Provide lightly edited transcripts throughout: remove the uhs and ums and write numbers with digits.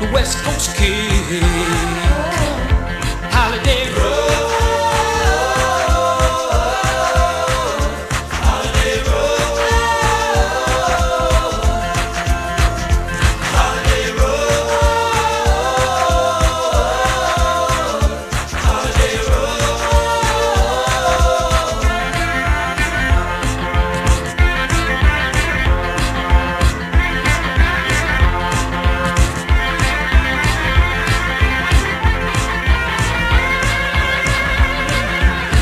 the West Coast kid. Holiday road. Holiday road. Holiday road. Holiday road.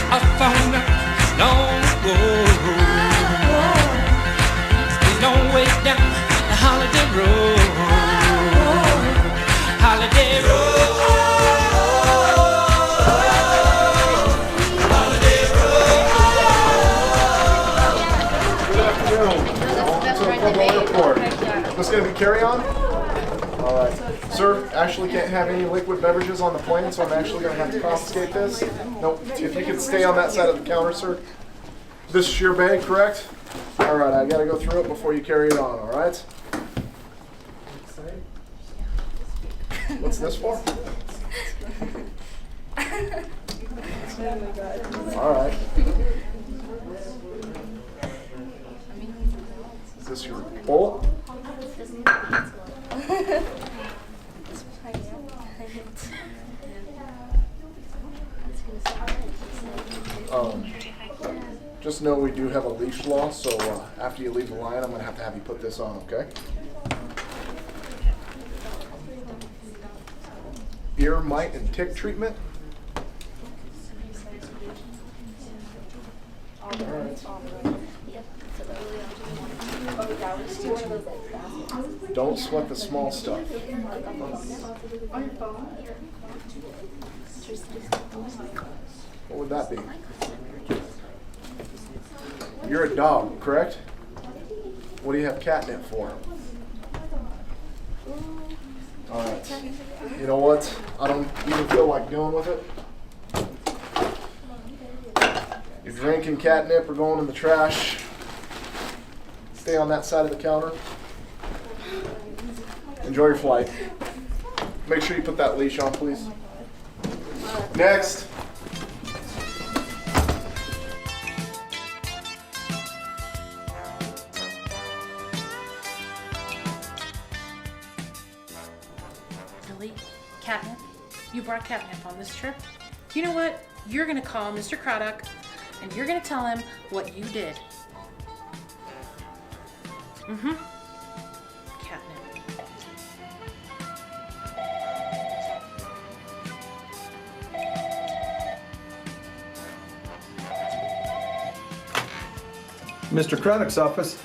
I found out long ago, a long way down the holiday road. Holiday road. Holiday road. Good afternoon. Welcome to the Pueblo Airport. This going to be carry-on? All right. Sir, actually can't have any liquid beverages on the plane, so I'm actually going to have to confiscate this. Nope. If you could stay on that side of the counter, sir. This is your bag, correct? All right. I got to go through it before you carry it on, all right? What's this for? All right. Is this your bowl? Just know we do have a leash law, so after you leave the line, I'm going to have you put this on, okay? Ear, mite, and tick treatment. Alright. Don't sweat the small stuff. What would that be? You're a dog, correct? What do you have catnip for? Alright. You know what? I don't even feel like dealing with it. You're drinking catnip or going in the trash. Stay on that side of the counter. Enjoy your flight. Make sure you put that leash on, please. Next. Billy, catnip? You brought catnip on this trip? You know what? You're gonna call Mr. Craddock and you're gonna tell him what you did. Catnip. Mr. Craddock's office.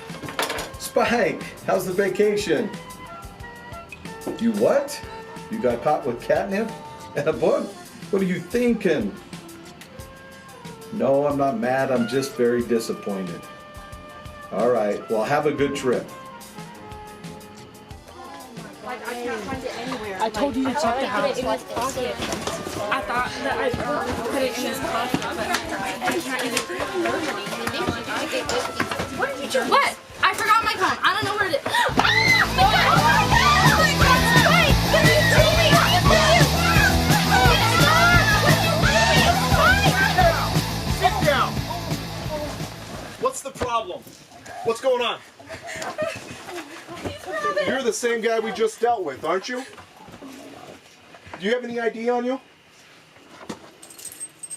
Spike, how's the vacation? You what? You got caught with catnip and a book? What are you thinking? No, I'm not mad. I'm just very disappointed. All right. Well, have a good trip. Like, I can't find it anywhere. I told you to check the house. I thought that I put it in his pocket, but I can't even find it. What did you do? What? I forgot my phone. I don't know where it is. What's the problem? What's going on? You're the same guy we just dealt with, aren't you? Do you have any ID on you?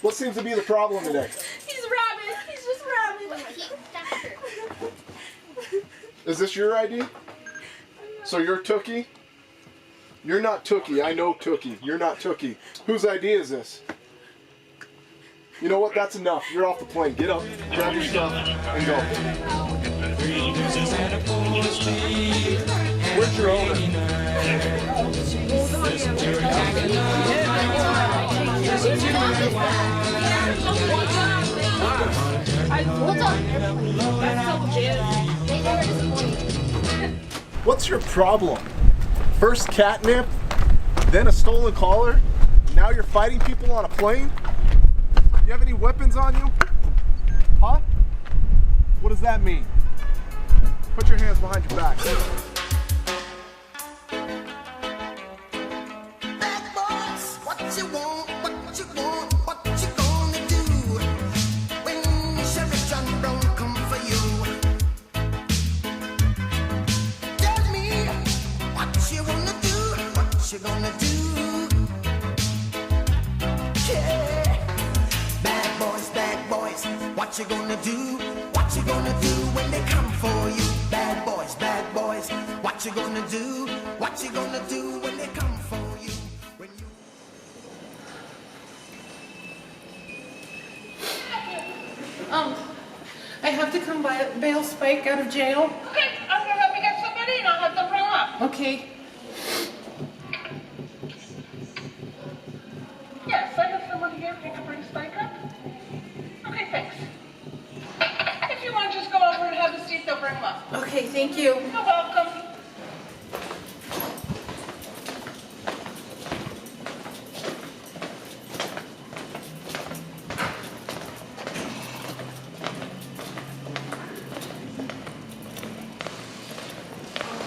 What seems to be the problem today? He's rabid. He's just rabid. Is this your ID? So you're Tookie? You're not Tookie. I know Tookie. You're not Tookie. Whose ID is this? You know what? That's enough. You're off the plane. Get up, grab your stuff, and go. Where's your owner? What's your problem? First catnip, then a stolen collar, now you're fighting people on a plane? You have any weapons on you? Huh? What does that mean? Put your hands behind your back. you gonna do? Yeah. Bad boys, what you gonna do? What you gonna do when they come for you? Bad boys, what you gonna do? What you gonna do when they come for you? When you... I have to come bail Spike out of jail. Okay, I'm gonna help you get somebody and I'll have them bring him up. Okay. Yes, I have someone here who can bring Spike up. Okay, thanks. If you want to just go over and have a seat, they'll bring him up. Okay, thank you. You're welcome.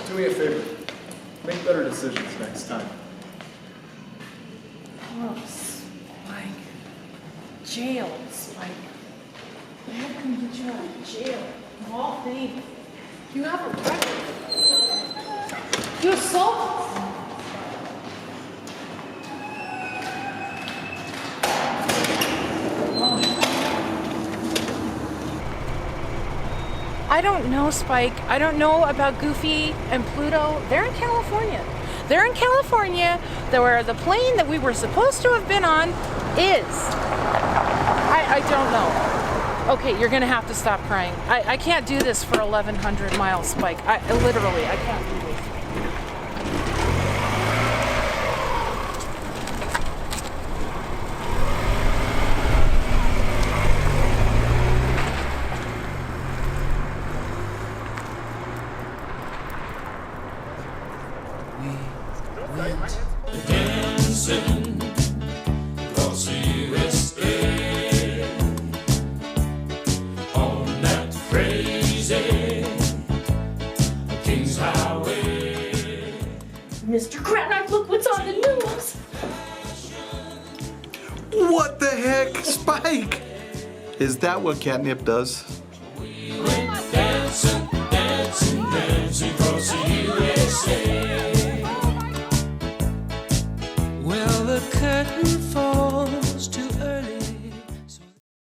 Do me a favor. Make better decisions next time. Oh, Spike. Jail, Spike. How can we get you out of jail? Of all things. You have a record. You assaulted. I don't know, Spike. I don't know about Goofy and Pluto. They're in California. They're in California, where the plane that we were supposed to have been on is. I don't know. Okay, you're gonna have to stop crying. I can't do this for 1,100 miles, Spike. I can't do this. Dancing across the USA on that crazy King's Highway. Mr. Craddock, look what's on the news. What the heck, Spike? Is that what catnip does? We went dancing